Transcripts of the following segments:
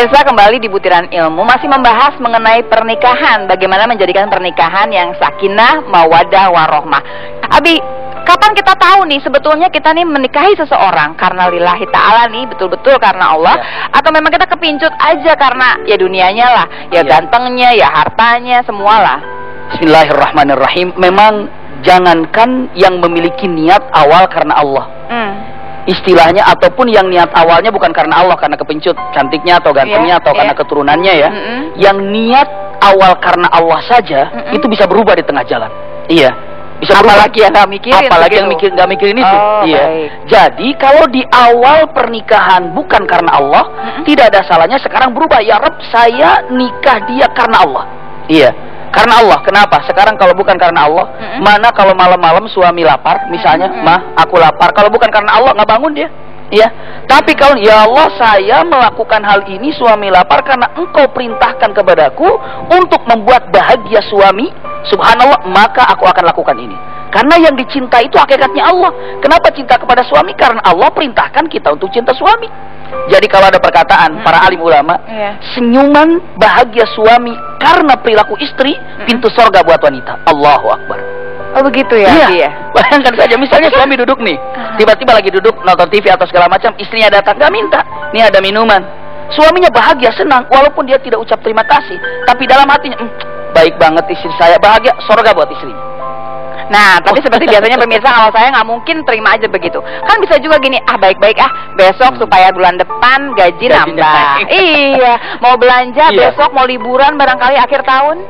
Pemirsa, kembali di Butiran Ilmu masih membahas mengenai pernikahan, bagaimana menjadikan pernikahan yang sakinah, mawadah, warohmah. Abi, kapan kita tahu nih sebetulnya kita nih menikahi seseorang karena lillahi ta'ala nih, betul-betul karena Allah, atau memang kita kepincut aja karena ya dunianya lah, ya gantengnya, ya hartanya, semualah. Bismillahirrahmanirrahim. Memang jangankan yang memiliki niat awal karena Allah, istilahnya, ataupun yang niat awalnya bukan karena Allah, karena kepincut cantiknya atau gantengnya atau karena keturunannya ya, yang niat awal karena Allah saja itu bisa berubah di tengah jalan. Iya, bisa berubah. Apalagi yang nggak mikirin, apalagi yang nggak mikirin itu. Iya. Baik. Jadi kalau di awal pernikahan bukan karena Allah, tidak ada salahnya sekarang berubah. Ya Rabb, saya nikah dia karena Allah. Iya, karena Allah. Kenapa? Sekarang kalau bukan karena Allah, mana kalau malam-malam suami lapar, misalnya, mah, aku lapar. Kalau bukan karena Allah, nggak bangun dia. Iya. Tapi kalau ya Allah, saya melakukan hal ini, suami lapar karena Engkau perintahkan kepadaku untuk membuat bahagia suami, subhanallah, maka aku akan lakukan ini. Karena yang dicinta itu hakikatnya Allah. Kenapa cinta kepada suami? Karena Allah perintahkan kita untuk cinta suami. Jadi kalau ada perkataan para alim ulama, senyuman bahagia suami karena perilaku istri, pintu sorga buat wanita. Allahu Akbar. Oh begitu ya? Iya. Bayangkan saja, misalnya suami duduk nih, tiba-tiba lagi duduk nonton TV atau segala macam, istrinya datang, gak minta, nih ada minuman. Suaminya bahagia, senang, walaupun dia tidak ucap terima kasih, tapi dalam hatinya, baik banget istri saya, bahagia, sorga buat istrinya. Nah, tapi seperti biasanya pemirsa, kalau saya nggak mungkin terima aja begitu. Kan bisa juga gini, baik-baik besok supaya bulan depan gaji nambah. Iya, mau belanja besok, mau liburan barangkali akhir tahun.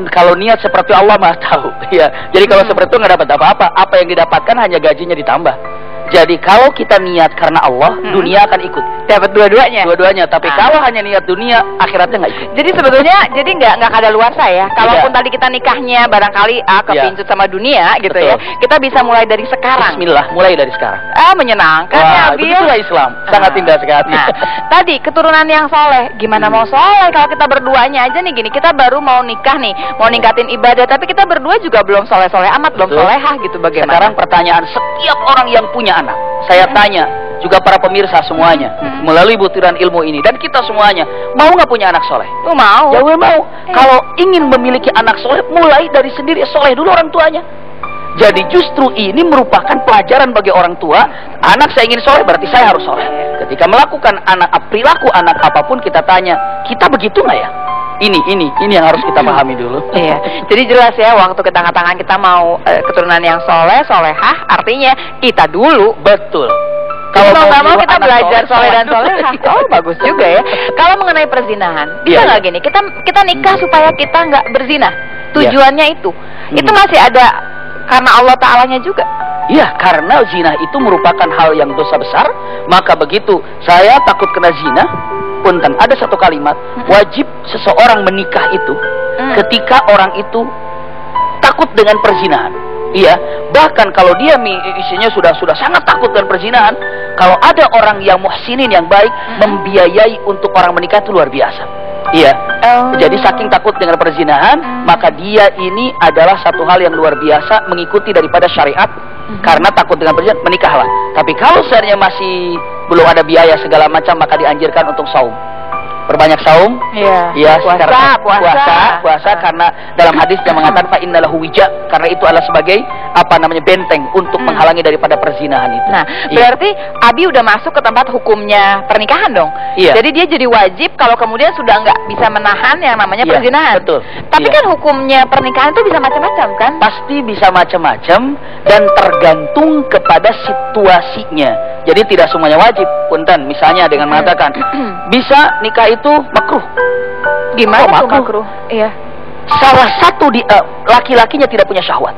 Kalau niat seperti Allah mah tahu. Iya. Jadi kalau seperti itu nggak dapat apa-apa. Apa yang didapatkan hanya gajinya ditambah. Jadi kalau kita niat karena Allah, dunia akan ikut. Dapat dua-duanya. Dua-duanya. Tapi kalau hanya niat dunia, akhiratnya nggak ikut. Jadi sebetulnya nggak ada luar saya. Kalaupun tadi kita nikahnya barangkali kepincut sama dunia gitu. Betul. Ya, kita bisa mulai dari sekarang. Bismillah, mulai dari sekarang. Menyenangkan ya, Abi. Begitulah Islam. Sangat indah sekali. Nah, tadi keturunan yang soleh. Gimana mau soleh kalau kita berduanya aja nih gini. Kita baru mau nikah nih, mau ningkatin ibadah, tapi kita berdua juga belum soleh-soleh amat, belum solehah gitu. Bagaimana? Sekarang pertanyaan setiap orang yang punya anak, saya tanya juga para pemirsa semuanya melalui Butiran Ilmu ini, dan kita semuanya mau nggak punya anak soleh? Mau. Ya mau. Kalau ingin memiliki anak soleh, mulai dari sendiri soleh dulu orang tuanya. Jadi justru ini merupakan pelajaran bagi orang tua. Anak saya ingin soleh, berarti saya harus soleh. Ketika melakukan perilaku anak apapun, kita tanya, kita begitu nggak ya? Ini yang harus kita pahami dulu. Iya. Jadi jelas ya, waktu kita katakan kita mau keturunan yang soleh, solehah, artinya kita dulu. Betul. Kalau mau nggak mau kita belajar soleh dan solehah. Oh bagus juga ya. Kalau mengenai perzinahan, bisa nggak gini? Kita nikah supaya kita nggak berzina. Tujuannya itu masih ada karena Allah Ta'alanya juga. Iya, karena zina itu merupakan hal yang dosa besar. Maka begitu saya takut kena zina, punten, ada satu kalimat, wajib seseorang menikah itu ketika orang itu takut dengan perzinahan. Iya, bahkan kalau dia isinya sudah sangat takut dengan perzinahan, kalau ada orang yang muhsinin yang baik membiayai untuk orang menikah itu luar biasa. Iya. Jadi saking takut dengan perzinahan, maka dia ini adalah satu hal yang luar biasa mengikuti daripada syariat. Karena takut dengan perzinahan, menikahlah. Tapi kalau seandainya masih belum ada biaya segala macam, maka dianjurkan untuk saum. Perbanyak saum, puasa, karena dalam hadis yang mengatakan fa innalahu wija, karena itu adalah sebagai benteng untuk menghalangi daripada perzinahan itu. Nah, berarti Abi udah masuk ke tempat hukumnya pernikahan dong. Iya. Jadi dia jadi wajib kalau kemudian sudah nggak bisa menahan yang namanya perzinahan. Betul. Tapi kan hukumnya pernikahan itu bisa macam-macam kan? Pasti bisa macam-macam dan tergantung kepada situasinya. Jadi tidak semuanya wajib. Punten, misalnya dengan mengatakan bisa nikah itu makruh. Gimana itu makruh? Iya. Salah satu laki-lakinya tidak punya syahwat.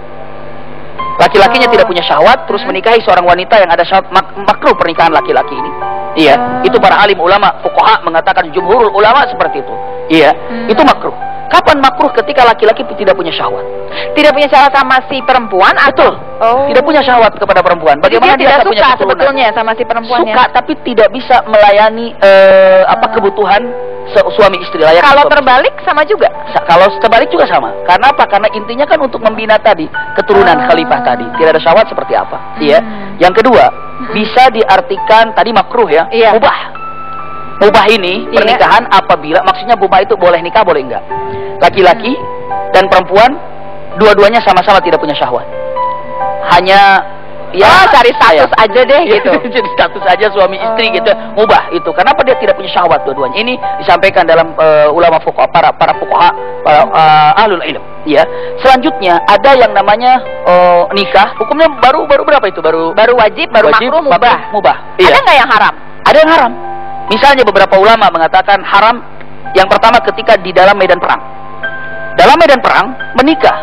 Laki-lakinya tidak punya syahwat, terus menikahi seorang wanita yang ada syahwat, makruh pernikahan laki-laki ini. Iya, itu para alim ulama, fuqaha mengatakan, jumhurul ulama seperti itu. Iya, itu makruh. Kapan makruh? Ketika laki-laki tidak punya syahwat. Tidak punya syahwat sama si perempuan? Betul. Tidak punya syahwat kepada perempuan. Bagaimana dia tidak punya suka sebetulnya sama si perempuannya? Suka, tapi tidak bisa melayani kebutuhan suami istri layak. Kalau terbalik sama juga? Kalau terbalik juga sama. Karena apa? Karena intinya kan untuk membina tadi keturunan khalifah tadi. Tidak ada syahwat seperti apa? Iya. Yang kedua, bisa diartikan tadi makruh ya, mubah. Mubah ini pernikahan apabila, maksudnya mubah itu boleh nikah boleh enggak. Laki-laki dan perempuan dua-duanya sama-sama tidak punya syahwat. Hanya cari status aja deh gitu. Jadi status aja suami istri gitu. Mubah itu. Kenapa dia tidak punya syahwat dua-duanya? Ini disampaikan dalam ulama fuqaha, para fuqaha, ahlul ilm. Ya. Selanjutnya ada yang namanya nikah. Hukumnya baru berapa itu? Baru wajib, makruh, mubah. Iya. Ada nggak yang haram? Ada yang haram. Misalnya beberapa ulama mengatakan haram yang pertama ketika di dalam medan perang. Dalam medan perang menikah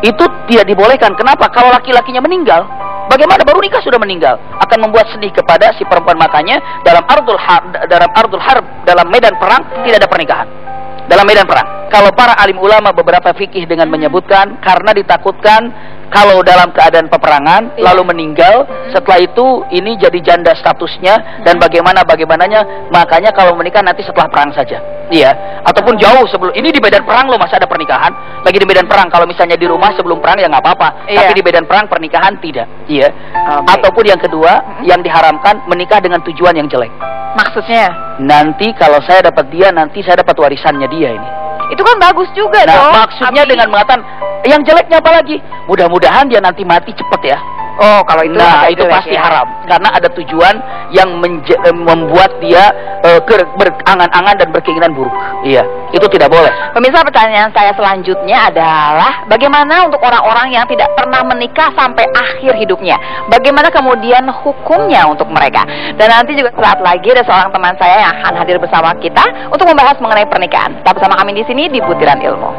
itu tidak dibolehkan. Kenapa? Kalau laki-lakinya meninggal, bagaimana baru nikah sudah meninggal? Akan membuat sedih kepada si perempuan. Makanya dalam ardul harb, dalam medan perang tidak ada pernikahan. Dalam medan perang. Kalau para alim ulama beberapa fikih dengan menyebutkan karena ditakutkan kalau dalam keadaan peperangan lalu meninggal, setelah itu ini jadi janda statusnya dan bagaimananya, makanya kalau menikah nanti setelah perang saja. Iya, ataupun jauh sebelum, ini di medan perang loh masih ada pernikahan. Lagi di medan perang, kalau misalnya di rumah sebelum perang ya nggak apa-apa, tapi di medan perang pernikahan tidak. Iya. Ataupun yang kedua, yang diharamkan menikah dengan tujuan yang jelek. Maksudnya? Nanti kalau saya dapat dia, nanti saya dapat warisannya dia ini. Itu kan bagus juga dong. Nah, maksudnya dengan mengatakan yang jeleknya apa lagi? Mudah-mudahan dia nanti mati cepet ya. Oh, kalau itu itu pasti haram karena ada tujuan yang membuat dia berangan-angan dan berkeinginan buruk. Iya, itu tidak boleh. Pemirsa, pertanyaan saya selanjutnya adalah bagaimana untuk orang-orang yang tidak pernah menikah sampai akhir hidupnya? Bagaimana kemudian hukumnya untuk mereka? Dan nanti juga saat lagi ada seorang teman saya yang akan hadir bersama kita untuk membahas mengenai pernikahan. Tetap bersama kami di sini di Butiran Ilmu.